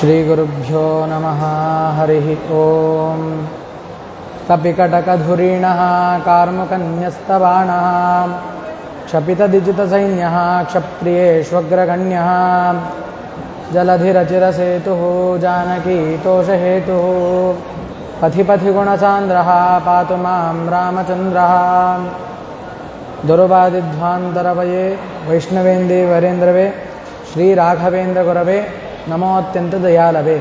ಶ್ರೀಗುರುಭ್ಯೋ ನಮಃ. ಹರಿ ಓಂ. ಕಪಿಕಟಕಧುರೀಣಃ ಕಾರ್ಮುಕನ್ಯಸ್ತಬಾಣಃ ಕ್ಷಪಿತದಿಜಿತಸೈನ್ಯಃ ಕ್ಷಪ್ರಿಯೇಷ್ವಗ್ರಗಣ್ಯಃ ಜಲಧಿರಚಿರಸೇತುಃ ಜಾನಕೀತೋಷಹೇತುಃ ಪಥಿ ಪಥಿ ಗುಣಸಾಂದ್ರಃ ಪಾತು ಮಾಂ ರಾಮಚಂದ್ರಃ. ದುರ್ವಾದಿಧ್ವಾಂತರವಯೇ ವೈಷ್ಣವೇಂದೇ ವರೇಂದ್ರವೇ ಶ್ರೀರಾಘವೇಂದ್ರ ಗುರವೇ ನಮೋತ್ಯಂತ ದಯಾಲವೇ.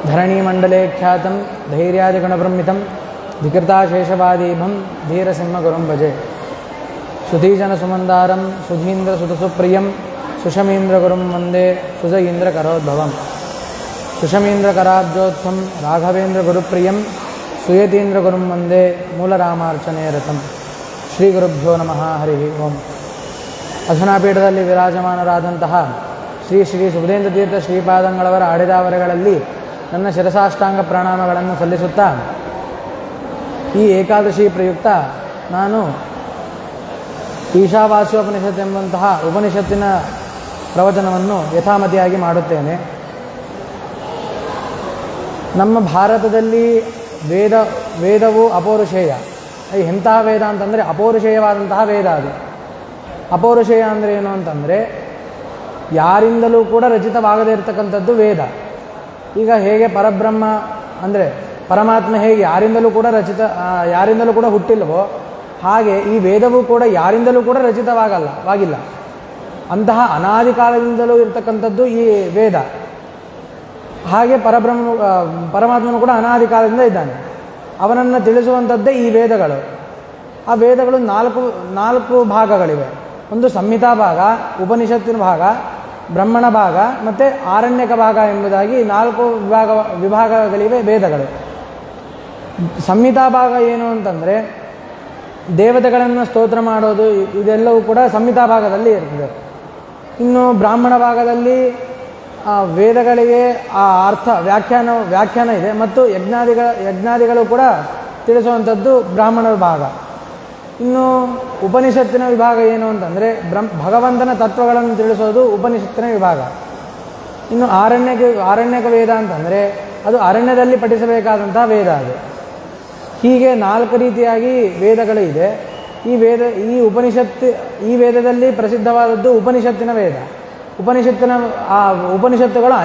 ಧರಣೀಮಂಡಲೇ ಖ್ಯಾತಂ ಧೈರ್ಯಾದಿಗುಣಬ್ರಹ್ಮಿತಂ ಧಿಕೃತಾಶೇಷವಾದೀಭಂ ಧೀರಸಿಂಹಗುರುಂ ಭಜೆ. ಸುಧೀಜನಸುಮಂದಾರಂ ಸುಧೀಂದ್ರಸುತಸುಪ್ರಿಯಂ ಸುಷಮೀಂದ್ರಗುರುಂ ವಂದೇ ಸುಜಯೀಂದ್ರಕರೋದ್ಭವಂ. ಸುಷಮೀಂದ್ರಕರಾಬ್ಜೋತ್ಥಂ ರಾಘವೇಂದ್ರಗುರುಪ್ರಿಯಂ ಸುಯತೀಂದ್ರಗುರುಂ ವಂದೇ ಮೂಲರಾಮಾರ್ಚನೆ ರತಂ. ಶ್ರೀಗುರುಭ್ಯೋ ನಮಃ. ಹರಿ ಓಂ. ಅಧುನಾಪೀಠದಲ್ಲಿ ವಿರಾಜಮಾನರಾದಂತಹ ಶ್ರೀ ಶ್ರೀ ಸುಬುಧೇಂದ್ರ ತೀರ್ಥ ಶ್ರೀಪಾದಂಗಳವರ ಆಡಿದಾವರೆಗಳಲ್ಲಿ ನನ್ನ ಶಿರಸಾಷ್ಟಾಂಗ ಪ್ರಣಾಮಗಳನ್ನು ಸಲ್ಲಿಸುತ್ತಾ, ಈ ಏಕಾದಶಿ ಪ್ರಯುಕ್ತ ನಾನು ಈಶಾವಾಸ್ಯೋಪನಿಷತ್ ಎಂಬಂತಹ ಉಪನಿಷತ್ತಿನ ಪ್ರವಚನವನ್ನು ಯಥಾಮತಿಯಾಗಿ ಮಾಡುತ್ತೇನೆ. ನಮ್ಮ ಭಾರತದಲ್ಲಿ ವೇದವು ಅಪೌರುಷೇಯ. ಎಂತಹ ವೇದ ಅಂತಂದರೆ ಅಪೌರುಷೇಯವಾದಂತಹ ವೇದ. ಅದು ಅಪೌರುಷೇಯ ಅಂದರೆ ಏನು ಅಂತಂದರೆ ಯಾರಿಂದಲೂ ಕೂಡ ರಚಿತವಾಗದೇ ಇರತಕ್ಕಂಥದ್ದು ವೇದ. ಈಗ ಹೇಗೆ ಪರಬ್ರಹ್ಮ ಅಂದರೆ ಪರಮಾತ್ಮ ಹೇಗೆ ಯಾರಿಂದಲೂ ಕೂಡ ಹುಟ್ಟಿಲ್ಲವೋ, ಹಾಗೆ ಈ ವೇದವೂ ಕೂಡ ಯಾರಿಂದಲೂ ಕೂಡ ರಚಿತವಾಗಿಲ್ಲ. ಅಂತಹ ಅನಾದಿ ಕಾಲದಿಂದಲೂ ಇರತಕ್ಕಂಥದ್ದು ಈ ವೇದ. ಹಾಗೆ ಪರಮಾತ್ಮನು ಕೂಡ ಅನಾದಿ ಕಾಲದಿಂದ ಇದ್ದಾನೆ. ಅವನನ್ನು ತಿಳಿಸುವಂಥದ್ದೇ ಈ ವೇದಗಳು. ಆ ವೇದಗಳು ನಾಲ್ಕು ಭಾಗಗಳಿವೆ. ಒಂದು ಸಂಹಿತಾ ಭಾಗ, ಉಪನಿಷತ್ತಿನ ಭಾಗ, ಬ್ರಹ್ಮಣ ಭಾಗ ಮತ್ತು ಆರಣ್ಯಕ ಭಾಗ ಎಂಬುದಾಗಿ 4 ವಿಭಾಗಗಳಿವೆ ವೇದಗಳು. ಸಂಹಿತಾ ಭಾಗ ಏನು ಅಂತಂದರೆ ದೇವತೆಗಳನ್ನು ಸ್ತೋತ್ರ ಮಾಡೋದು, ಇದೆಲ್ಲವೂ ಕೂಡ ಸಂಹಿತಾ ಭಾಗದಲ್ಲಿ ಇರ್ತದೆ. ಇನ್ನು ಬ್ರಾಹ್ಮಣ ಭಾಗದಲ್ಲಿ ವೇದಗಳಿಗೆ ಆ ಅರ್ಥ ವ್ಯಾಖ್ಯಾನ ಇದೆ, ಮತ್ತು ಯಜ್ಞಾದಿಗಳು ಕೂಡ ತಿಳಿಸುವಂಥದ್ದು ಬ್ರಾಹ್ಮಣರ ಭಾಗ. ಇನ್ನು ಉಪನಿಷತ್ತಿನ ವಿಭಾಗ ಏನು ಅಂತಂದರೆ ಭಗವಂತನ ತತ್ವಗಳನ್ನು ತಿಳಿಸೋದು ಉಪನಿಷತ್ತಿನ ವಿಭಾಗ. ಇನ್ನು ಆರಣ್ಯಕ ವೇದ ಅಂತಂದರೆ ಅದು ಅರಣ್ಯದಲ್ಲಿ ಪಠಿಸಬೇಕಾದಂತಹ ವೇದ. ಅದು ಹೀಗೆ 4 ರೀತಿಯಾಗಿ ವೇದಗಳು ಇದೆ. ಈ ವೇದದಲ್ಲಿ ಪ್ರಸಿದ್ಧವಾದದ್ದು ಉಪನಿಷತ್ತಿನ ವೇದ. ಉಪನಿಷತ್ತುಗಳು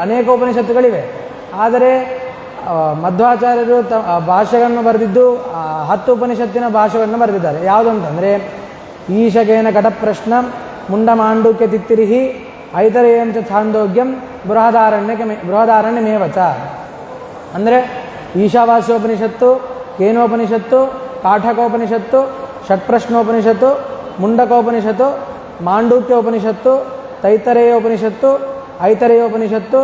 ಅನೇಕ ಉಪನಿಷತ್ತುಗಳಿವೆ. ಆದರೆ ಮಧ್ವಾಚಾರ್ಯರು ಭಾಷ್ಯಗಳನ್ನು ಬರೆದಿದ್ದು 10 ಉಪನಿಷತ್ತಿನ ಭಾಷೆಗಳನ್ನು ಬರೆದಿದ್ದಾರೆ. ಯಾವುದಂತಂದರೆ ಈಶಕೇನ ಘಟಪ್ರಶ್ನ ಮುಂಡಮಾಂಡುಕ್ಯ ತಿತ್ತಿರಿಹಿ ಐತರೇಯಂಚ ಛಾಂದೋಗ್ಯಂ ಬೃಹದಾರಣ್ಯಮೇವಚ. ಅಂದರೆ ಈಶಾವಾಸ್ಯೋಪನಿಷತ್ತು, ಕೇನೋಪನಿಷತ್ತು, ಕಾಠಕೋಪನಿಷತ್ತು, ಷಟ್ಪ್ರಶ್ನೋಪನಿಷತ್ತು, ಮುಂಡಕೋಪನಿಷತ್ತು, ಮಾಂಡೂಕ್ಯೋಪನಿಷತ್ತು, ತೈತರೇಯೋಪನಿಷತ್ತು, ಐತರೇಯೋಪನಿಷತ್ತು,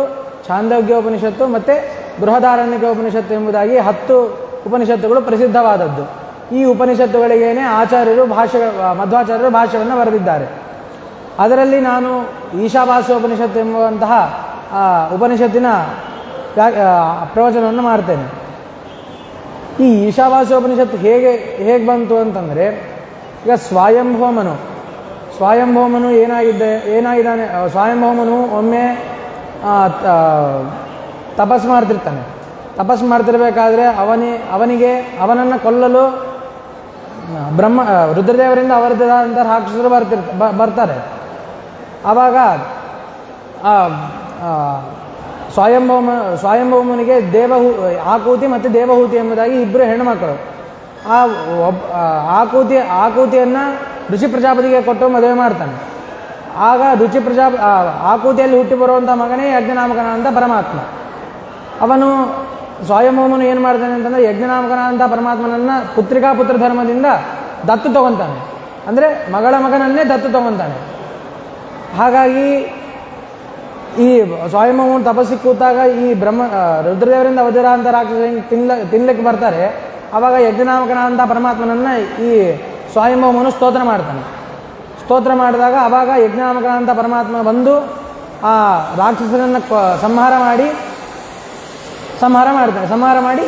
ಛಾಂದೋಗ್ಯೋಪನಿಷತ್ತು ಮತ್ತು ಬೃಹದಾರಣ್ಯಕೋಪನಿಷತ್ತು ಎಂಬುದಾಗಿ 10 ಉಪನಿಷತ್ತುಗಳು ಪ್ರಸಿದ್ಧವಾದದ್ದು. ಈ ಉಪನಿಷತ್ತುಗಳಿಗೇನೆ ಮಧ್ವಾಚಾರ್ಯರು ಭಾಷ್ಯವನ್ನು ಬರೆದಿದ್ದಾರೆ. ಅದರಲ್ಲಿ ನಾನು ಈಶಾವಾಸ್ಯೋಪನಿಷತ್ತು ಎಂಬುವಂತಹ ಉಪನಿಷತ್ತಿನ ಪ್ರವಚನವನ್ನು ಮಾಡ್ತೇನೆ. ಈ ಈಶಾವಾಸ್ಯೋಪನಿಷತ್ತು ಹೇಗೆ ಬಂತು ಅಂತಂದರೆ, ಈಗ ಸ್ವಯಂಭೂಮನು ಏನಾಗಿದ್ದಾನೆ. ಸ್ವಯಂಭೂಮನು ಒಮ್ಮೆ ತಪಸ್ಸು ಮಾಡ್ತಿರ್ಬೇಕಾದ್ರೆ ಅವನನ್ನು ಕೊಲ್ಲಲು ರುದ್ರದೇವರಿಂದ ಅವರದಾದಂಥ ರಾಕ್ಷಸರು ಬರ್ತಾರೆ. ಆವಾಗ ಸ್ವಯಂಭೂಮನಿಗೆ ಆಕೂತಿ ಮತ್ತು ದೇವಹೂತಿ ಎಂಬುದಾಗಿ 2 ಹೆಣ್ಣುಮಕ್ಕಳು. ಆಕೂತಿಯನ್ನು ಋಷಿ ಪ್ರಜಾಪತಿಗೆ ಕೊಟ್ಟು ಮದುವೆ ಮಾಡ್ತಾನೆ. ಆಗ ಆಕೂತಿಯಲ್ಲಿ ಹುಟ್ಟಿ ಬರುವಂಥ ಮಗನೇ ಯಜ್ಞನಾಮಕನಾದಂಥ ಪರಮಾತ್ಮ. ಅವನು ಸ್ವಯಂಭೂಮನು ಏನು ಮಾಡ್ತಾನೆ ಅಂತಂದರೆ ಯಜ್ಞನಾಮಕನಾದಂಥ ಪರಮಾತ್ಮನನ್ನು ಪುತ್ರ ಧರ್ಮದಿಂದ ದತ್ತು ತಗೊತಾನೆ. ಅಂದರೆ ಮಗಳ ಮಗನನ್ನೇ ದತ್ತು ತಗೊತಾನೆ. ಹಾಗಾಗಿ ಈ ಸ್ವಯಂಭೂಮನು ತಪಸ್ಸಿಗೆ ಕೂತಾಗ ಈ ರುದ್ರದೇವರಿಂದ ಅವಧಿರಾಂತ ರಾಕ್ಷಸ ತಿನ್ಲಿಕ್ಕೆ ಬರ್ತಾರೆ. ಆವಾಗ ಯಜ್ಞನಾಮಕನಾದಂಥ ಪರಮಾತ್ಮನನ್ನು ಈ ಸ್ವಯಂಭೂಮನು ಸ್ತೋತ್ರ ಮಾಡ್ತಾನೆ. ಸ್ತೋತ್ರ ಮಾಡಿದಾಗ ಆವಾಗ ಯಜ್ಞನಾಮಕನಾದಂಥ ಪರಮಾತ್ಮ ಬಂದು ಆ ರಾಕ್ಷಸನನ್ನು ಸಂಹಾರ ಮಾಡಿ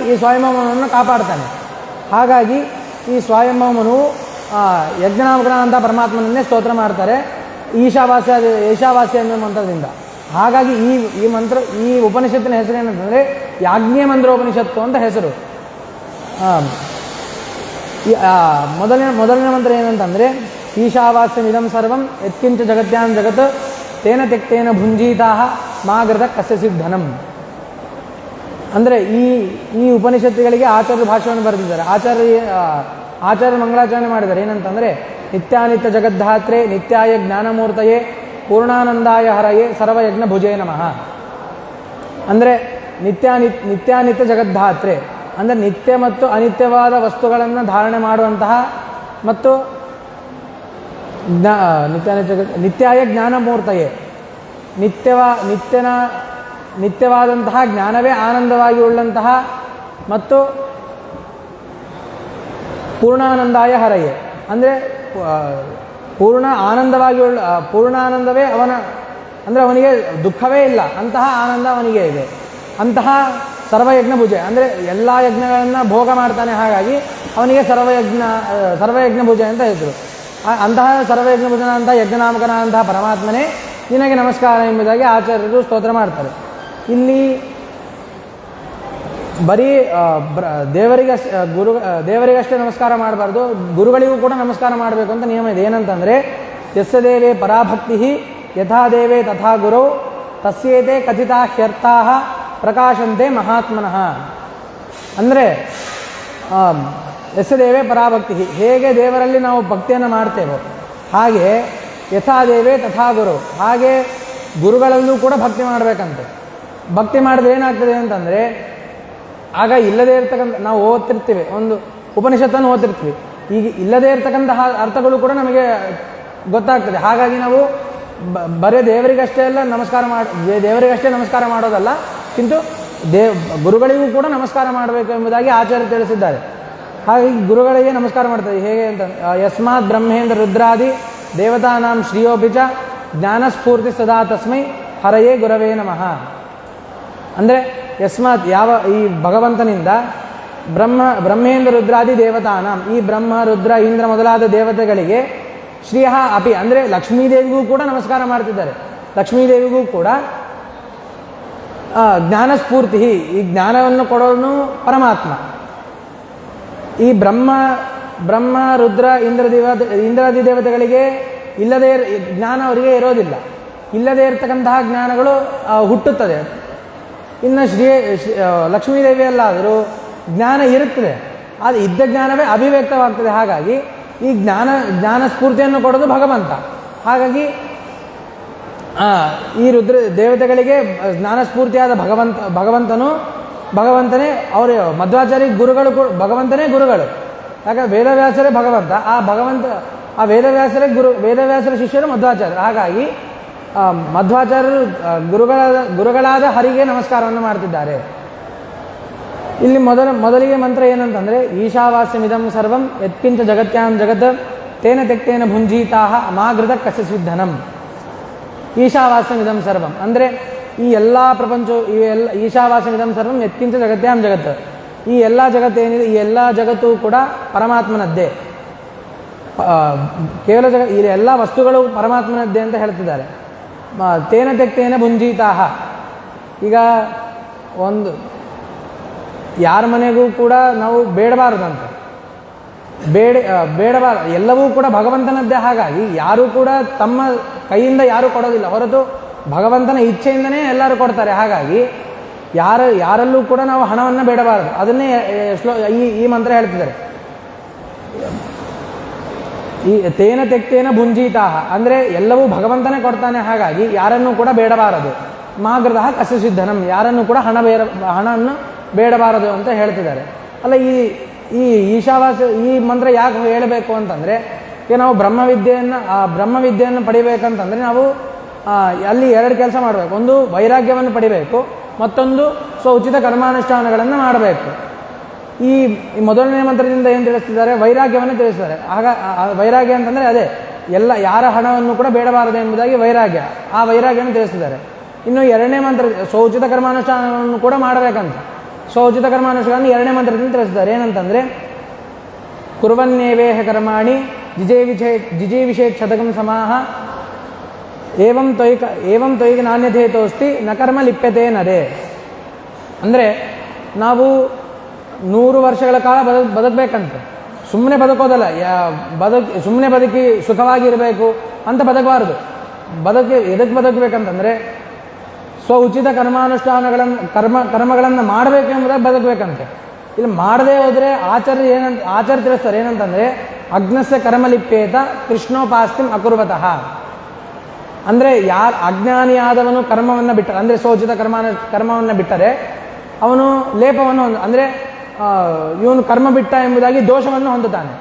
ಈ ಸ್ವಯಂಭೂಮನನ್ನು ಕಾಪಾಡ್ತಾನೆ. ಹಾಗಾಗಿ ಈ ಸ್ವಯಂಭೂಮನು ಯಜ್ಞನಾಮಕನಾದಂಥ ಪರಮಾತ್ಮನನ್ನೇ ಸ್ತೋತ್ರ ಮಾಡ್ತಾರೆ ಈಶಾವಾಸ್ಯ ಅನ್ನೋ ಮಂತ್ರದಿಂದ. ಹಾಗಾಗಿ ಈ ಮಂತ್ರ, ಈ ಉಪನಿಷತ್ತಿನ ಹೆಸರು ಏನಂತಂದರೆ ಯಾಜ್ಞೆ ಮಂತ್ರೋಪನಿಷತ್ತು ಅಂತ ಹೆಸರು. ಮೊದಲನೇ ಮಂತ್ರ ಏನಂತಂದರೆ ಈಶಾವಾಸ್ಯಮಿದಂ ಸರ್ವಂ ಯತ್ಕಿಂಚ ಜಗತ್ಯಾಂ ಜಗತ್ ತೇನ ತೆಕ್ತೇನ ಭುಂಜೀತಾಹ ಮಾಗೃತ ಕಸ್ಯ ಸಿದ್ಧನಂ. ಅಂದರೆ ಈ ಉಪನಿಷತ್ತುಗಳಿಗೆ ಆಚಾರ್ಯ ಭಾಷೆಯನ್ನು ಬರೆದಿದ್ದಾರೆ. ಆಚಾರ್ಯ ಮಂಗಳಾಚರಣೆ ಮಾಡಿದ್ದಾರೆ. ಏನಂತಂದರೆ ನಿತ್ಯಾನಿತ್ಯ ಜಗದ್ಧಾತ್ರೆ ನಿತ್ಯಾಯ ಜ್ಞಾನಮೂರ್ತಯೇ ಪೂರ್ಣಾನಂದಾಯ ಹರಯೇ ಸರ್ವಯಜ್ಞ ಭುಜೇ ನಮಃ. ಅಂದರೆ ನಿತ್ಯಾನಿತ್ಯ ಜಗದ್ಧಾತ್ರೆ ಅಂದರೆ ನಿತ್ಯ ಮತ್ತು ಅನಿತ್ಯವಾದ ವಸ್ತುಗಳನ್ನು ಧಾರಣೆ ಮಾಡುವಂತಹ ಮತ್ತು ನಿತ್ಯಾಯ ಜ್ಞಾನಮೂರ್ತಯೇ ನಿತ್ಯವಾದಂತಹ ಜ್ಞಾನವೇ ಆನಂದವಾಗಿ ಉಳ್ಳಂತಹ ಮತ್ತು ಪೂರ್ಣಾನಂದಾಯ ಹರಯೇ ಅಂದರೆ ಪೂರ್ಣಾನಂದವೇ ಅಂದರೆ ಅವನಿಗೆ ದುಃಖವೇ ಇಲ್ಲ, ಅಂತಹ ಆನಂದ ಅವನಿಗೆ ಇದೆ. ಅಂತಹ ಸರ್ವಯಜ್ಞ ಭುಜೆ ಅಂದರೆ ಎಲ್ಲ ಯಜ್ಞಗಳನ್ನು ಭೋಗ ಮಾಡ್ತಾನೆ, ಹಾಗಾಗಿ ಅವನಿಗೆ ಸರ್ವಯಜ್ಞ ಭುಜೆ ಅಂತ ಹೆಸರು. ಅಂತಹ ಸರ್ವಯಜ್ಞ ಭುಜನ ಅಂತಹ ಯಜ್ಞನಾಮಕನ ಅಂತಹ ಪರಮಾತ್ಮನೇ ನಿನಗೆ ನಮಸ್ಕಾರ ಎಂಬುದಾಗಿ ಆಚಾರ್ಯರು ಸ್ತೋತ್ರ ಮಾಡ್ತಾರೆ. ಇಲ್ಲಿ ಬರೀ ದೇವರಿಗಷ್ಟೇ ನಮಸ್ಕಾರ ಮಾಡಬಾರ್ದು, ಗುರುಗಳಿಗೂ ಕೂಡ ನಮಸ್ಕಾರ ಮಾಡಬೇಕು ಅಂತ ನಿಯಮ ಇದೆ. ಏನಂತಂದರೆ ಯಸ್ಯ ದೇವೇ ಪರಾಭಕ್ತಿ ಯಥಾ ದೇವೇ ತಥಾ ಗುರೌ ತಸ್ಯೇತೆ ಕಥಿತಾ ಹ್ಯರ್ಥಾ ಪ್ರಕಾಶಂತೆ ಮಹಾತ್ಮನಃ. ಅಂದರೆ ಯಸ್ಯ ದೇವೇ ಪರಾಭಕ್ತಿ, ಹೇಗೆ ದೇವರಲ್ಲಿ ನಾವು ಭಕ್ತಿಯನ್ನು ಮಾಡ್ತೇವೋ ಹಾಗೆ ಯಥಾ ದೇವೇ ತಥಾ ಗುರು, ಹಾಗೆ ಗುರುಗಳಲ್ಲೂ ಕೂಡ ಭಕ್ತಿ ಮಾಡಬೇಕಂತೆ. ಭಕ್ತಿ ಮಾಡಿದ್ರೆ ಏನಾಗ್ತದೆ ಅಂತಂದರೆ ಆಗ ಇಲ್ಲದೇ ಇರ್ತಕ್ಕಂಥ, ನಾವು ಓದ್ತಿರ್ತೀವಿ, ಒಂದು ಉಪನಿಷತ್ತನ್ನು ಓದ್ತಿರ್ತೀವಿ, ಈಗ ಇಲ್ಲದೇ ಇರ್ತಕ್ಕಂತಹ ಅರ್ಥಗಳು ಕೂಡ ನಮಗೆ ಗೊತ್ತಾಗ್ತದೆ. ಹಾಗಾಗಿ ನಾವು ಬರೀ ದೇವರಿಗಷ್ಟೇ ನಮಸ್ಕಾರ ಮಾಡೋದಲ್ಲ, ಕಿಂತು ಗುರುಗಳಿಗೂ ಕೂಡ ನಮಸ್ಕಾರ ಮಾಡಬೇಕು ಎಂಬುದಾಗಿ ಆಚಾರ್ಯ ತಿಳಿಸಿದ್ದಾರೆ. ಹಾಗಾಗಿ ಗುರುಗಳಿಗೆ ನಮಸ್ಕಾರ ಮಾಡ್ತಾರೆ. ಹೇಗೆ ಅಂತ ಯಸ್ಮಾತ್ ಬ್ರಹ್ಮೇಂದ್ರ ರುದ್ರಾದಿ ದೇವತಾನಾಂ ಶ್ರೀಯೋಪಿಚ ಜ್ಞಾನಸ್ಫೂರ್ತಿ ಸದಾ ತಸ್ಮೈ ಹರಯೇ ಗುರವೇ ನಮಃ. ಅಂದರೆ ಯಸ್ಮಾತ್ ಈ ಭಗವಂತನಿಂದ ಬ್ರಹ್ಮೇಂದ್ರ ರುದ್ರಾದಿ ದೇವತಾನಾಂ, ಈ ಬ್ರಹ್ಮ ರುದ್ರ ಇಂದ್ರ ಮೊದಲಾದ ದೇವತೆಗಳಿಗೆ ಶ್ರೀಯಃ ಅಪಿ ಅಂದರೆ ಲಕ್ಷ್ಮೀದೇವಿಗೂ ಕೂಡ ನಮಸ್ಕಾರ ಮಾಡ್ತಿದ್ದಾರೆ. ಲಕ್ಷ್ಮೀದೇವಿಗೂ ಕೂಡ ಜ್ಞಾನಸ್ಫೂರ್ತಿ, ಈ ಜ್ಞಾನವನ್ನು ಕೊಡೋನು ಪರಮಾತ್ಮ. ಈ ಬ್ರಹ್ಮ ರುದ್ರ ಇಂದ್ರಾದಿ ದೇವತೆಗಳಿಗೆ ಇಲ್ಲದೇ ಜ್ಞಾನ ಅವರಿಗೆ ಇರೋದಿಲ್ಲ, ಇಲ್ಲದೇ ಇರತಕ್ಕಂತಹ ಜ್ಞಾನಗಳು ಹುಟ್ಟುತ್ತದೆ. ಇನ್ನು ಲಕ್ಷ್ಮೀದೇವಿಯಲ್ಲಾದರೂ ಜ್ಞಾನ ಇರುತ್ತದೆ, ಅದು ಇದ್ದ ಜ್ಞಾನವೇ ಅಭಿವ್ಯಕ್ತವಾಗ್ತದೆ. ಹಾಗಾಗಿ ಈ ಜ್ಞಾನ ಸ್ಫೂರ್ತಿಯನ್ನು ಕೊಡೋದು ಭಗವಂತ. ಹಾಗಾಗಿ ಈ ರುದ್ರ ದೇವತೆಗಳಿಗೆ ಜ್ಞಾನಸ್ಫೂರ್ತಿಯಾದ ಭಗವಂತನೇ ಅವರು ಮಧ್ವಾಚಾರ್ಯ ಗುರುಗಳು, ಭಗವಂತನೇ ಗುರುಗಳು. ಯಾಕಂದರೆ ವೇದವ್ಯಾಸರೇ ಭಗವಂತ, ಆ ವೇದವ್ಯಾಸರ ಶಿಷ್ಯರು ಮಧ್ವಾಚಾರ್ಯರು. ಹಾಗಾಗಿ ಮಧ್ವಾಚಾರ್ಯರು ಗುರುಗಳಾದ ಹರಿಗೆ ನಮಸ್ಕಾರವನ್ನು ಮಾಡ್ತಿದ್ದಾರೆ. ಇಲ್ಲಿ ಮೊದಲಿಗೆ ಮಂತ್ರ ಏನಂತಂದರೆ ಈಶಾವಾಸ್ಯಮಿದಂ ಸರ್ವಂ ಯತ್ಕಿಂಚ ಜಗತ್ಯಾಂ ಜಗತ್ ತೇನ ತೆಕ್ತೇನ ಭುಂಜೀತಾಹ ಮಾಗೃತ ಕಸ್ಯ ಸಿದ್ಧನಂ. ಈಶಾವಾಸ್ಯಮಿದಂ ಸರ್ವಂ ಅಂದರೆ ಈ ಎಲ್ಲ ಪ್ರಪಂಚವು ಈಶಾವಾಸ್ಯಮಿದಂ ಸರ್ವಂ ಯತ್ಕಿಂಚ ಜಗತ್ಯಾಂ ಜಗತ್, ಈ ಎಲ್ಲ ಜಗತ್ತೇನಿದೆ ಈ ಎಲ್ಲ ಜಗತ್ತು ಕೂಡ ಪರಮಾತ್ಮನದ್ದೇ. ಕೇವಲ ಈ ಎಲ್ಲ ವಸ್ತುಗಳು ಪರಮಾತ್ಮನದ್ದೇ ಅಂತ ಹೇಳ್ತಿದ್ದಾರೆ. ತೇನ ತೆಕ್ತೇನ ಭುಂಜೀತಾಹ, ಈಗ ಒಂದು ಯಾರ ಮನೆಗೂ ಕೂಡ ನಾವು ಬೇಡಬಾರದಂತೆ, ಬೇಡಬಾರದು, ಎಲ್ಲವೂ ಕೂಡ ಭಗವಂತನದ್ದೇ. ಹಾಗಾಗಿ ಯಾರೂ ಕೂಡ ತಮ್ಮ ಕೈಯಿಂದ ಯಾರೂ ಕೊಡೋದಿಲ್ಲ, ಹೊರತು ಭಗವಂತನ ಇಚ್ಛೆಯಿಂದನೇ ಎಲ್ಲರೂ ಕೊಡ್ತಾರೆ. ಹಾಗಾಗಿ ಯಾರಲ್ಲೂ ಕೂಡ ನಾವು ಹಣವನ್ನು ಬೇಡಬಾರದು. ಅದನ್ನೇ ಈ ಮಂತ್ರ ಹೇಳ್ತಿದ್ದಾರೆ. ಈ ತೇನ ತೆಕ್ತೇನ ಭುಂಜೀತಾಹ ಅಂದರೆ ಎಲ್ಲವೂ ಭಗವಂತನೇ ಕೊಡ್ತಾನೆ. ಹಾಗಾಗಿ ಯಾರನ್ನೂ ಕೂಡ ಬೇಡಬಾರದು. ಮಾಗೃತಃ ಕಸ್ಯ ಸಿದ್ಧನಂ, ಯಾರನ್ನೂ ಕೂಡ ಹಣವನ್ನು ಬೇಡಬಾರದು ಅಂತ ಹೇಳ್ತಿದ್ದಾರೆ. ಅಲ್ಲ, ಈ ಈಶಾವಾಸ್ಯ ಈ ಮಂತ್ರ ಯಾಕೆ ಹೇಳಬೇಕು ಅಂತಂದರೆ, ಈಗ ನಾವು ಬ್ರಹ್ಮವಿದ್ಯೆಯನ್ನು ಪಡಿಬೇಕಂತಂದರೆ ನಾವು ಅಲ್ಲಿ ಎರಡು ಕೆಲಸ ಮಾಡಬೇಕು. ಒಂದು ವೈರಾಗ್ಯವನ್ನು ಪಡಿಬೇಕು, ಮತ್ತೊಂದು ಉಚಿತ ಕರ್ಮಾನುಷ್ಠಾನಗಳನ್ನು ಮಾಡಬೇಕು. ಈ ಮೊದಲನೇ ಮಂತ್ರದಿಂದ ಏನು ತಿಳಿಸ್ತಿದ್ದಾರೆ? ವೈರಾಗ್ಯವನ್ನು ತಿಳಿಸ್ತಾರೆ. ಆಗ ವೈರಾಗ್ಯ ಅಂತಂದರೆ ಅದೇ, ಯಾರ ಹಣವನ್ನು ಕೂಡ ಬೇಡಬಾರದು ಎಂಬುದಾಗಿ ವೈರಾಗ್ಯ, ಆ ವೈರಾಗ್ಯವನ್ನು ತಿಳಿಸ್ತಿದ್ದಾರೆ. ಇನ್ನು ಎರಡನೇ ಮಂತ್ರ ಸ್ವಉಚಿತ ಕರ್ಮಾನುಷ್ಠಾನವನ್ನು ಕೂಡ ಮಾಡಬೇಕಂತ. ಸ್ವಉಚಿತ ಕರ್ಮಾನುಷ್ಠಾನ ಎರಡನೇ ಮಂತ್ರದಿಂದ ತಿಳಿಸ್ತಾರೆ. ಏನಂತಂದರೆ ಕುರ್ವನ್ನೇವೇಹ ಕರ್ಮಾಣಿ ಜಿಜೇವಿಷೇತ್ ಶತಕಂ ಸಮಾಹ ಏವಂ ತ್ವಯಿಕ ನಾಣ್ಯಥೇತೋಸ್ತಿ ನ ಕರ್ಮ ಲಿಪ್ಯತೆ ನರೇ. ಅಂದರೆ ನಾವು 100 ವರ್ಷಗಳ ಕಾಲ ಬದುಕಬೇಕಂತೆ. ಸುಮ್ಮನೆ ಬದುಕೋದಲ್ಲ, ಸುಮ್ಮನೆ ಬದುಕಿ ಸುಖವಾಗಿರಬೇಕು ಅಂತ ಬದುಕಬಾರದು. ಎದಕ್ಕೆ ಬದುಕಬೇಕಂತಂದರೆ ಉಚಿತ ಕರ್ಮಗಳನ್ನು ಮಾಡಬೇಕು ಎಂಬುದಾಗಿ ಬದುಕಬೇಕಂತೆ. ಇಲ್ಲಿ ಮಾಡದೇ ಹೋದರೆ ಆಚಾರ್ಯ ತಿಳಿಸ್ತಾರೆ ಏನಂತಂದರೆ ಅಗ್ನಸ್ಯ ಕರ್ಮಲಿಪ್ಯೇತ ಕೃಷ್ಣೋಪಾಸ್ತಿಂ ಅಕುರ್ವತಃ. ಅಂದರೆ ಯಾರು ಅಜ್ಞಾನಿಯಾದವನು ಕರ್ಮವನ್ನು ಬಿಟ್ಟರೆ, ಅಂದರೆ ಸ್ವೋಚಿತ ಕರ್ಮವನ್ನು ಬಿಟ್ಟರೆ ಅವನು ಲೇಪವನ್ನು ಅಂದರೆ ಇವನು ಕರ್ಮ ಬಿಟ್ಟ ಎಂಬುದಾಗಿ ದೋಷವನ್ನು ಹೊಂದುತ್ತಾನೆ.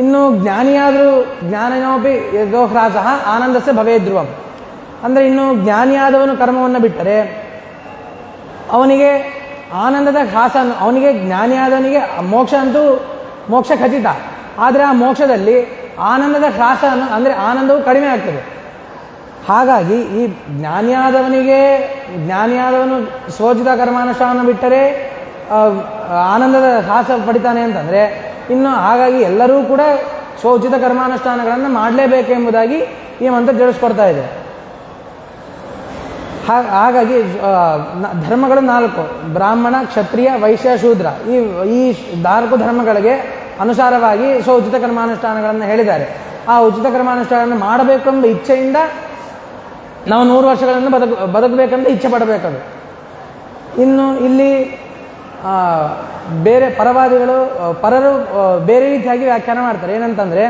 ಇನ್ನು ಜ್ಞಾನಿಯಾದರೂ ಜ್ಞಾನನೋಪಿ ಯಥೋಹ್ರಾಸಃ ಆನಂದಸ್ಯ ಭವೇದ್ಧ್ರುವಂ. ಅಂದರೆ ಇನ್ನು ಜ್ಞಾನಿಯಾದವನು ಕರ್ಮವನ್ನು ಬಿಟ್ಟರೆ ಅವನಿಗೆ ಆನಂದದ ಹ್ರಾಸ, ಅವನಿಗೆ ಜ್ಞಾನಿಯಾದವನಿಗೆ ಮೋಕ್ಷ ಖಚಿತ. ಆದರೆ ಆ ಮೋಕ್ಷದಲ್ಲಿ ಆನಂದದ ಹ್ರಾಸ ಅಂದರೆ ಆನಂದವು ಕಡಿಮೆ ಆಗ್ತದೆ. ಹಾಗಾಗಿ ಈ ಜ್ಞಾನಿಯಾದವನು ಸ್ವೋಚಿತ ಕರ್ಮಾನುಷ್ಠಾನ ಬಿಟ್ಟರೆ ಆನಂದದ ಹ್ರಾಸ ಪಡಿತಾನೆ ಅಂತಂದರೆ ಇನ್ನು ಹಾಗಾಗಿ ಎಲ್ಲರೂ ಕೂಡ ಸ್ವೋಚಿತ ಕರ್ಮಾನುಷ್ಠಾನಗಳನ್ನು ಮಾಡಲೇಬೇಕೆಂಬುದಾಗಿ ಈ ಮಂತ್ರ ತಿಳಿಸ್ಕೊಡ್ತಾ ಇದೆ. ಹಾಗಾಗಿ ಧರ್ಮಗಳು 4: ಬ್ರಾಹ್ಮಣ, ಕ್ಷತ್ರಿಯ, ವೈಶ್ಯ, ಶೂದ್ರ. ಈ 4 ಧರ್ಮಗಳಿಗೆ ಅನುಸಾರವಾಗಿ ಉಚಿತ ಕರ್ಮಾನುಷ್ಠಾನಗಳನ್ನು ಹೇಳಿದ್ದಾರೆ. ಆ ಉಚಿತ ಕರ್ಮಾನುಷ್ಠಾನವನ್ನು ಮಾಡಬೇಕೆಂಬ ಇಚ್ಛೆಯಿಂದ ನಾವು 100 ವರ್ಷಗಳನ್ನು ಬದುಕಬೇಕೆಂದು ಇಚ್ಛೆ ಪಡಬೇಕದು. ಇನ್ನು ಇಲ್ಲಿ ಪರರು ಬೇರೆ ರೀತಿಯಾಗಿ ವ್ಯಾಖ್ಯಾನ ಮಾಡ್ತಾರೆ. ಏನಂತಂದರೆ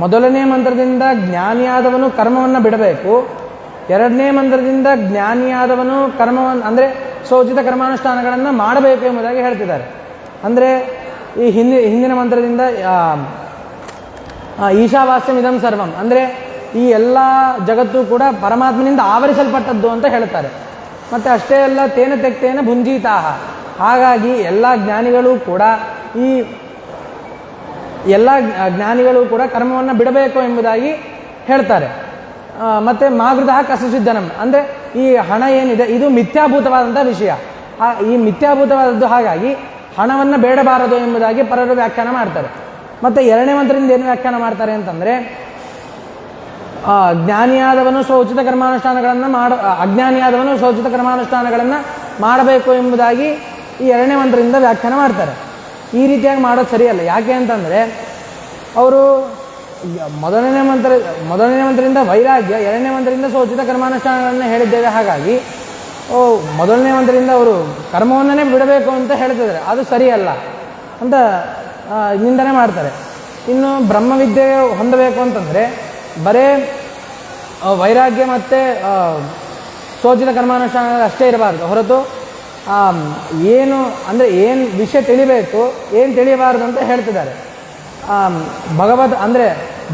ಮೊದಲನೇ ಮಂತ್ರದಿಂದ ಜ್ಞಾನಿಯಾದವನು ಕರ್ಮವನ್ನು ಬಿಡಬೇಕು, ಎರಡನೇ ಮಂತ್ರದಿಂದ ಜ್ಞಾನಿಯಾದವನು ಕರ್ಮವನ್ನು ಅಂದರೆ ಸ್ವೋಚಿತ ಕರ್ಮಾನುಷ್ಠಾನಗಳನ್ನು ಮಾಡಬೇಕು ಎಂಬುದಾಗಿ ಹೇಳ್ತಿದ್ದಾರೆ. ಅಂದರೆ ಈ ಹಿಂದಿನ ಮಂತ್ರದಿಂದ ಈಶಾವಾಸ್ಯಂ ಇದಂ ಸರ್ವಂ, ಅಂದರೆ ಈ ಎಲ್ಲ ಜಗತ್ತು ಕೂಡ ಪರಮಾತ್ಮನಿಂದ ಆವರಿಸಲ್ಪಟ್ಟದ್ದು ಅಂತ ಹೇಳ್ತಾರೆ. ಮತ್ತು ಅಷ್ಟೇ ಅಲ್ಲ, ತೇನ ತೆಕ್ತೇನ ಭುಂಜೀತಾಹ. ಹಾಗಾಗಿ ಎಲ್ಲ ಜ್ಞಾನಿಗಳು ಕೂಡ ಕರ್ಮವನ್ನು ಬಿಡಬೇಕು ಎಂಬುದಾಗಿ ಹೇಳ್ತಾರೆ. ಮತ್ತು ಮಾಗೃತಃ ಕಸಸಿದ್ಧನಂ, ಅಂದರೆ ಈ ಹಣ ಏನಿದೆ ಇದು ಮಿಥ್ಯಾಭೂತವಾದಂಥ ವಿಷಯ. ಈ ಮಿಥ್ಯಾಭೂತವಾದದ್ದು, ಹಾಗಾಗಿ ಹಣವನ್ನು ಬೇಡಬಾರದು ಎಂಬುದಾಗಿ ಪರರು ವ್ಯಾಖ್ಯಾನ ಮಾಡ್ತಾರೆ. ಮತ್ತು ಎರಡನೇ ಮಂತ್ರದಿಂದ ಏನು ವ್ಯಾಖ್ಯಾನ ಮಾಡ್ತಾರೆ ಅಂತಂದರೆ ಅಜ್ಞಾನಿಯಾದವನು ಸ್ವೋಚಿತ ಕರ್ಮಾನುಷ್ಠಾನಗಳನ್ನು ಮಾಡಬೇಕು ಎಂಬುದಾಗಿ ಈ ಎರಡನೇ ಮಂತ್ರದಿಂದ ವ್ಯಾಖ್ಯಾನ ಮಾಡ್ತಾರೆ. ಈ ರೀತಿಯಾಗಿ ಮಾಡೋದು ಸರಿಯಲ್ಲ. ಯಾಕೆ ಅಂತಂದರೆ ಅವರು ಮೊದಲನೇ ಮಂತ್ರದಿಂದ ವೈರಾಗ್ಯ, ಎರಡನೇ ಮಂತ್ರದಿಂದ ಸ್ವೋಚಿತ ಕರ್ಮಾನುಷ್ಠಾನಗಳನ್ನು ಹೇಳಿದ್ದೇವೆ. ಹಾಗಾಗಿ ಮೊದಲನೇ ಮಂತ್ರದಿಂದ ಅವರು ಕರ್ಮವನ್ನೇ ಬಿಡಬೇಕು ಅಂತ ಹೇಳ್ತಿದ್ದಾರೆ, ಅದು ಸರಿಯಲ್ಲ ಅಂತ ನಿಂದನೆ ಮಾಡ್ತಾರೆ. ಇನ್ನು ಬ್ರಹ್ಮವಿದ್ಯೆ ಹೊಂದಬೇಕು ಅಂತಂದರೆ ಬರೇ ವೈರಾಗ್ಯ ಮತ್ತು ಸ್ವೋಚಿತ ಕರ್ಮಾನುಷ್ಠಾನ ಅಷ್ಟೇ ಇರಬಾರ್ದು, ಹೊರತು ಏನು ವಿಷಯ ತಿಳಿಬೇಕು, ಏನು ತಿಳಿಯಬಾರದು ಅಂತ ಹೇಳ್ತಿದ್ದಾರೆ. ಅಂದರೆ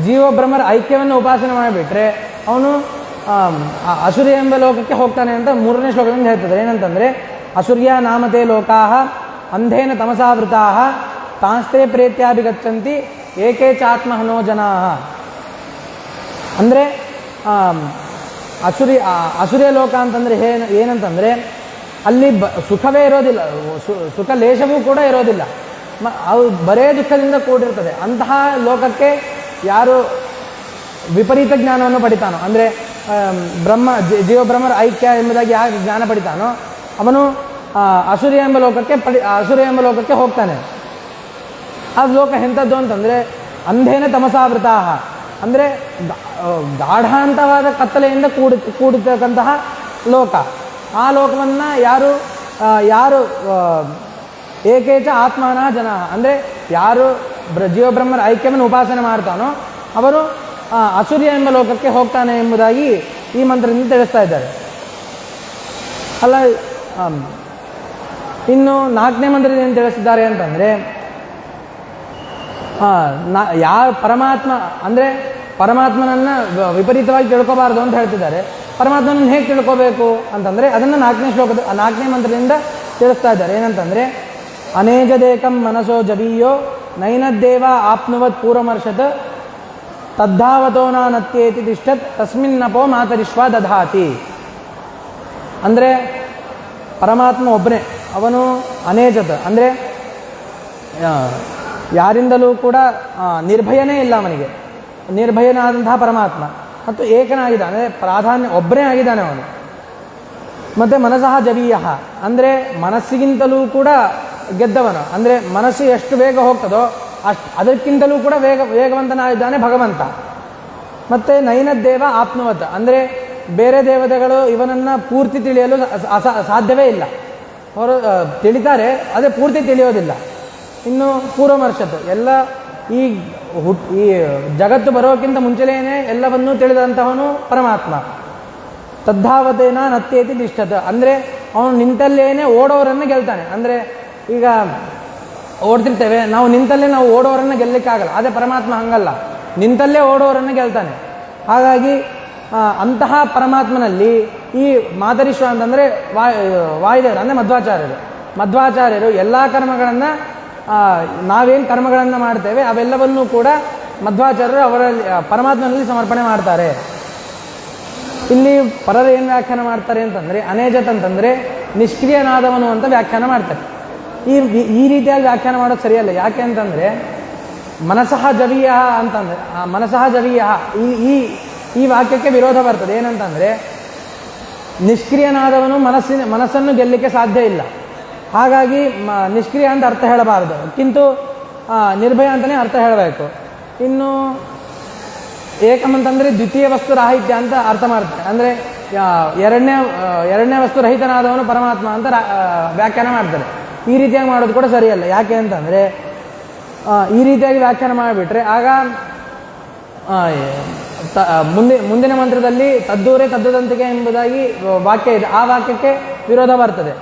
ಜೀವಬ್ರಹ್ಮರ ಐಕ್ಯವನ್ನು ಉಪಾಸನೆ ಮಾಡಿಬಿಟ್ರೆ ಅವನು ಅಸುರಿ ಎಂಬ ಲೋಕಕ್ಕೆ ಹೋಗ್ತಾನೆ ಅಂತ 3ನೇ ಶ್ಲೋಕದಿಂದ ಹೇಳ್ತಿದ್ದಾರೆ. ಏನಂತಂದರೆ ಅಸುರ್ಯ ನಾಮತೆ ಲೋಕಾಹ ಅಂಧೇನ ತಮಸಾವೃತಾಹ ತಾಂಸ್ತೆ ಪ್ರೇತ್ಯಾಭಿಗಚ್ಚಂತಿ ಏಕೆ ಚಾತ್ಮಹನೋ ಜನಾಃ. ಅಂದರೆ ಅಸುರಿಯ ಲೋಕ ಅಂತಂದರೆ ಏನಂತಂದರೆ ಅಲ್ಲಿ ಸುಖವೇ ಇರೋದಿಲ್ಲ, ಸುಖ ಲೇಷವೂ ಕೂಡ ಇರೋದಿಲ್ಲ, ಅವು ಬರೇ ದುಃಖದಿಂದ ಕೂಡಿರ್ತದೆ. ಅಂತಹ ಲೋಕಕ್ಕೆ ಯಾರು ವಿಪರೀತ ಜ್ಞಾನವನ್ನು ಪಡಿತಾನೋ, ಅಂದರೆ ಜೀವಬ್ರಹ್ಮರ ಐಕ್ಯ ಎಂಬುದಾಗಿ ಯಾರು ಜ್ಞಾನ ಪಡಿತಾನೋ ಅವನು ಅಸುರಿ ಎಂಬ ಲೋಕಕ್ಕೆ ಹೋಗ್ತಾನೆ. ಆ ಲೋಕ ಎಂಥದ್ದು ಅಂತಂದರೆ ಅಂಧೇನ ತಮಸಾವೃತಾಹ, ಅಂದರೆ ಗಾಢಾಂತವಾದ ಕತ್ತಲೆಯಿಂದ ಕೂಡಿರ್ತಕ್ಕಂತಹ ಲೋಕ. ಆ ಲೋಕವನ್ನು ಯಾರು ಏಕೇಚ ಆತ್ಮನ ಜನ, ಅಂದರೆ ಯಾರು ಜೀವಬ್ರಹ್ಮರ ಐಕ್ಯವನ್ನು ಉಪಾಸನೆ ಮಾಡ್ತಾನೋ ಅವನು ಅಸುರ್ಯ ಎಂಬ ಲೋಕಕ್ಕೆ ಹೋಗ್ತಾನೆ ಎಂಬುದಾಗಿ ಈ ಮಂತ್ರದಿಂದ ತಿಳಿಸ್ತಾ ಇದ್ದಾರೆ. ಅಲ್ಲ, ಇನ್ನು 4ನೇ ಮಂತ್ರದಿಂದ ಏನು ತಿಳಿಸಿದ್ದಾರೆ ಅಂತಂದರೆ ಪರಮಾತ್ಮನನ್ನು ವಿಪರೀತವಾಗಿ ತಿಳ್ಕೋಬಾರ್ದು ಅಂತ ಹೇಳ್ತಿದ್ದಾರೆ. ಪರಮಾತ್ಮನನ್ನು ಹೇಗೆ ತಿಳ್ಕೋಬೇಕು ಅಂತಂದರೆ ಅದನ್ನು 4ನೇ ಮಂತ್ರದಿಂದ ತಿಳಿಸ್ತಾ ಇದ್ದಾರೆ. ಏನಂತಂದರೆ ಅನೇಜದೇಕಂ ಮನಸೋ ಜವೀಯೋ ನೈನದ್ದೇವ ಆಪ್ನುವತ್ ಪೂರ್ವಮರ್ಷತ್ ತದ್ಧಾವತೋ ನಾನತ್ಯೇತಿ ತಿಷ್ಠತ್ ತಸ್ಮಿನ್ನಪೋ ಮಾತರಿಶ್ವ ದಧಾತಿ. ಅಂದರೆ ಪರಮಾತ್ಮ ಒಬ್ಬನೇ, ಅವನು ಅನೇಜತ್, ಅಂದರೆ ಯಾರಿಂದಲೂ ಕೂಡ ನಿರ್ಭಯನೇ ಇಲ್ಲ, ಅವನಿಗೆ ನಿರ್ಭಯನಾದಂತಹ ಪರಮಾತ್ಮ. ಮತ್ತು ಏಕನಾಗಿದ್ದಾನೆ, ಅಂದರೆ ಪ್ರಾಧಾನ್ಯ ಒಬ್ಬನೇ ಆಗಿದ್ದಾನೆ ಅವನು. ಮತ್ತು ಮನಸಃ ಜವೀಯ, ಅಂದರೆ ಮನಸ್ಸಿಗಿಂತಲೂ ಕೂಡ ಗೆದ್ದವನು. ಅಂದರೆ ಮನಸ್ಸು ಎಷ್ಟು ಬೇಗ ಹೋಗ್ತದೋ ಅದಕ್ಕಿಂತಲೂ ಕೂಡ ವೇಗವಂತನಾಗಿದ್ದಾನೆ ಭಗವಂತ. ಮತ್ತು ನೈನದ್ದೇವ ಆಪ್ನುವತ್, ಅಂದರೆ ಬೇರೆ ದೇವತೆಗಳು ಇವನನ್ನು ಪೂರ್ತಿ ತಿಳಿಯಲು ಸಾಧ್ಯವೇ ಇಲ್ಲ. ಅವರು ತಿಳಿತಾರೆ, ಅದೇ ಪೂರ್ತಿ ತಿಳಿಯೋದಿಲ್ಲ. ಇನ್ನು ಪೂರ್ವಮರ್ಷತ್ತು, ಎಲ್ಲ ಈ ಜಗತ್ತು ಬರೋಕ್ಕಿಂತ ಮುಂಚೆನೇ ಎಲ್ಲವನ್ನೂ ತಿಳಿದಂತಹವನು ಪರಮಾತ್ಮ. ತದ್ಧಾವತೇನ ನತ್ಯೇತಿ ತಿಷ್ಠತ್, ಅಂದರೆ ಅವನು ನಿಂತಲ್ಲೇನೆ ಓಡೋರನ್ನು ಗೆಲ್ತಾನೆ. ಅಂದರೆ ಈಗ ಓಡ್ತಿರ್ತೇವೆ ನಾವು, ನಿಂತಲ್ಲೇ ನಾವು ಓಡೋರನ್ನು ಗೆಲ್ಲಕ್ಕಾಗಲ್ಲ. ಅದೇ ಪರಮಾತ್ಮ ಹಂಗಲ್ಲ, ನಿಂತಲ್ಲೇ ಓಡೋರನ್ನು ಗೆಲ್ತಾನೆ. ಹಾಗಾಗಿ ಅಂತಹ ಪರಮಾತ್ಮನಲ್ಲಿ ಈ ಮಾತರಿಶ್ವ ಅಂತಂದರೆ ವಾಯುದೇವರು, ಅಂದರೆ ಮಧ್ವಾಚಾರ್ಯರು ಎಲ್ಲ ಕರ್ಮಗಳನ್ನು, ನಾವೇನು ಕರ್ಮಗಳನ್ನು ಮಾಡ್ತೇವೆ ಅವೆಲ್ಲವನ್ನೂ ಕೂಡ ಮಧ್ವಾಚಾರ್ಯರು ಅವರಲ್ಲಿ ಪರಮಾತ್ಮನಲ್ಲಿ ಸಮರ್ಪಣೆ ಮಾಡ್ತಾರೆ. ಇಲ್ಲಿ ಪರರು ಏನು ವ್ಯಾಖ್ಯಾನ ಮಾಡ್ತಾರೆ ಅಂತಂದರೆ, ಅನೇಜತ್ ಅಂತಂದರೆ ನಿಷ್ಕ್ರಿಯನಾದವನು ಅಂತ ವ್ಯಾಖ್ಯಾನ ಮಾಡ್ತಾರೆ. ಈ ರೀತಿಯಾಗಿ ವ್ಯಾಖ್ಯಾನ ಮಾಡೋದು ಸರಿಯಲ್ಲ. ಯಾಕೆ ಅಂತಂದರೆ ಮನಸಃ ಜವೀಯ ಅಂತಂದರೆ, ಮನಸಃ ಜವೀಯ ಈ ವಾಕ್ಯಕ್ಕೆ ವಿರೋಧ ಬರ್ತದೆ. ಏನಂತಂದರೆ ನಿಷ್ಕ್ರಿಯನಾದವನು ಮನಸ್ಸನ್ನು ಗೆಲ್ಲಲಿಕ್ಕೆ ಸಾಧ್ಯ ಇಲ್ಲ. ಹಾಗಾಗಿ ನಿಷ್ಕ್ರಿಯ ಅಂತ ಅರ್ಥ ಹೇಳಬಾರದು, ಕಿಂತು ನಿರ್ಭಯ ಅಂತಲೇ ಅರ್ಥ ಹೇಳಬೇಕು. ಇನ್ನು ಏಕಮಂತಂದರೆ ದ್ವಿತೀಯ ವಸ್ತು ರಾಹಿತ್ಯ ಅಂತ ಅರ್ಥ ಮಾಡ್ತಾರೆ. ಅಂದರೆ ಎರಡನೇ ವಸ್ತು ರಹಿತನಾದವನು ಪರಮಾತ್ಮ ಅಂತ ವ್ಯಾಖ್ಯಾನ ಮಾಡ್ತಾರೆ. ಈ ರೀತಿಯಾಗಿ ಮಾಡೋದು ಕೂಡ ಸರಿಯಲ್ಲ. ಯಾಕೆ ಅಂತಂದರೆ ಈ ರೀತಿಯಾಗಿ ವ್ಯಾಖ್ಯಾನ ಮಾಡಿಬಿಟ್ರೆ ಆಗ ಮುಂದಿನ ಮಂತ್ರದಲ್ಲಿ ತದ್ದೂರೇ ತದ್ದುದಂತಿಕೆ ಎಂಬುದಾಗಿ ವಾಕ್ಯ ಇದೆ, ಆ ವಾಕ್ಯಕ್ಕೆ ವಿರೋಧ ಬರ್ತದೆ.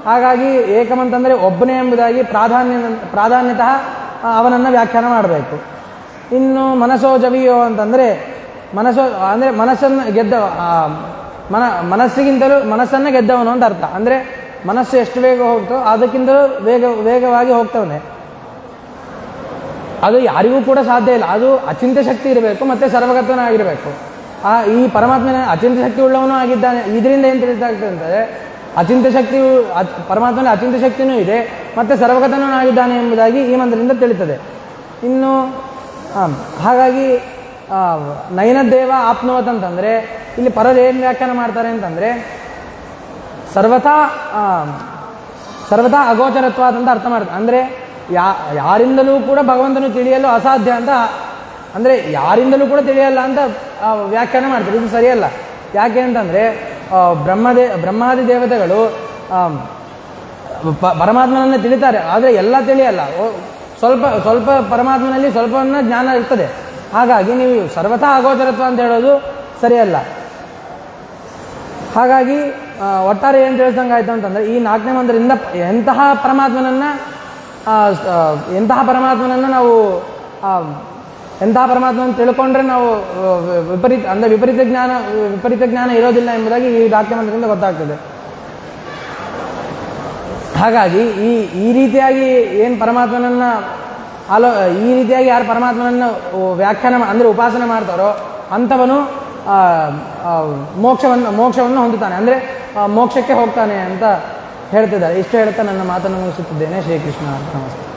ಹಾಗಾಗಿ ಏಕಮಂತಂದರೆ ಒಬ್ಬನೇ ಎಂಬುದಾಗಿ ಪ್ರಾಧಾನ್ಯತಃ ಅವನನ್ನು ವ್ಯಾಖ್ಯಾನ ಮಾಡಬೇಕು. ಇನ್ನು ಮನಸ್ಸೋ ಜವಿಯೋ ಅಂತಂದರೆ ಮನಸ್ಸನ್ನು ಮನಸ್ಸಿಗಿಂತಲೂ ಮನಸ್ಸನ್ನು ಗೆದ್ದವನು ಅಂತ ಅರ್ಥ. ಅಂದರೆ ಮನಸ್ಸು ಎಷ್ಟು ಬೇಗ ಹೋಗ್ತೋ ಅದಕ್ಕಿಂತಲೂ ವೇಗವಾಗಿ ಹೋಗ್ತವನೆ. ಅದು ಯಾರಿಗೂ ಕೂಡ ಸಾಧ್ಯ ಇಲ್ಲ. ಅದು ಅಚಿಂತ್ಯ ಶಕ್ತಿ ಇರಬೇಕು ಮತ್ತು ಸರ್ವಗತನಾಗಿರಬೇಕು. ಈ ಪರಮಾತ್ಮನ ಅಚಿಂತ್ಯ ಶಕ್ತಿ ಉಳ್ಳವನು ಆಗಿದ್ದಾನೆ. ಇದರಿಂದ ಏನು ತಿಳಿತಾಗ್ತದೆ ಅಂತಂದರೆ ಅಚಿಂತ್ಯ ಶಕ್ತಿಯು ಪರಮಾತ್ಮನಲ್ಲಿ ಅಚಿಂತ್ಯ ಶಕ್ತಿಯೂ ಇದೆ ಮತ್ತು ಸರ್ವಗತನೂ ಆಗಿದ್ದಾನೆ ಎಂಬುದಾಗಿ ಈ ಮಂತ್ರದಿಂದ ತಿಳಿತದೆ. ಇನ್ನು ಹಾಗಾಗಿ ನೈನದ್ದೇವ ಆಪ್ನುವತ್ ಅಂತಂದರೆ ಇಲ್ಲಿ ಪರರು ಏನು ವ್ಯಾಖ್ಯಾನ ಮಾಡ್ತಾರೆ ಅಂತಂದರೆ ಸರ್ವಥಾ ಅಗೋಚರತ್ವಾದ ಅಂತ ಅರ್ಥ ಮಾಡ್ತಾರೆ. ಅಂದರೆ ಯಾರಿಂದಲೂ ಕೂಡ ಭಗವಂತನು ತಿಳಿಯಲು ಅಸಾಧ್ಯ ಅಂತ, ಅಂದರೆ ಯಾರಿಂದಲೂ ಕೂಡ ತಿಳಿಯಲ್ಲ ಅಂತ ವ್ಯಾಖ್ಯಾನ ಮಾಡ್ತಾರೆ. ಇದು ಸರಿಯಲ್ಲ. ಯಾಕೆ ಅಂತಂದರೆ ಬ್ರಹ್ಮಾದಿ ದೇವತೆಗಳು ಪರಮಾತ್ಮನನ್ನು ತಿಳಿತಾರೆ, ಆದರೆ ಎಲ್ಲ ತಿಳಿಯಲ್ಲ. ಸ್ವಲ್ಪ ಪರಮಾತ್ಮನಲ್ಲಿ ಸ್ವಲ್ಪವನ್ನ ಜ್ಞಾನ ಇರ್ತದೆ. ಹಾಗಾಗಿ ನೀವು ಸರ್ವಥಾ ಅಗೋಚರತ್ವ ಅಂತ ಹೇಳೋದು ಸರಿಯಲ್ಲ. ಹಾಗಾಗಿ ಒಟ್ಟಾರೆ ಏನು ತಿಳಿಸ್ದಂಗೆ ಆಯಿತು ಅಂತಂದರೆ ಈ 4ನೇ ಮಂತ್ರದಿಂದ ಎಂತಹ ಪರಮಾತ್ಮನನ್ನು ತಿಳ್ಕೊಂಡ್ರೆ ನಾವು ವಿಪರೀತ ಜ್ಞಾನ ಇರೋದಿಲ್ಲ ಎಂಬುದಾಗಿ ಈ 4ನೇ ಮಂತ್ರದಿಂದ ಗೊತ್ತಾಗ್ತದೆ. ಹಾಗಾಗಿ ಈ ರೀತಿಯಾಗಿ ಏನು ಪರಮಾತ್ಮನನ್ನು ಈ ರೀತಿಯಾಗಿ ಯಾರು ಪರಮಾತ್ಮನನ್ನು ವ್ಯಾಖ್ಯಾನ ಅಂದರೆ ಉಪಾಸನೆ ಮಾಡ್ತಾರೋ ಅಂಥವನು ಮೋಕ್ಷವನ್ನು ಹೊಂದುತ್ತಾನೆ, ಅಂದರೆ ಮೋಕ್ಷಕ್ಕೆ ಹೋಗ್ತಾನೆ ಅಂತ ಹೇಳ್ತಿದ್ದಾರೆ. ಇಷ್ಟು ಹೇಳ್ತಾ ನನ್ನ ಮಾತನ್ನು ಮುಗಿಸುತ್ತಿದ್ದೇನೆ. ಶ್ರೀಕೃಷ್ಣ ನಮಸ್ತೆ.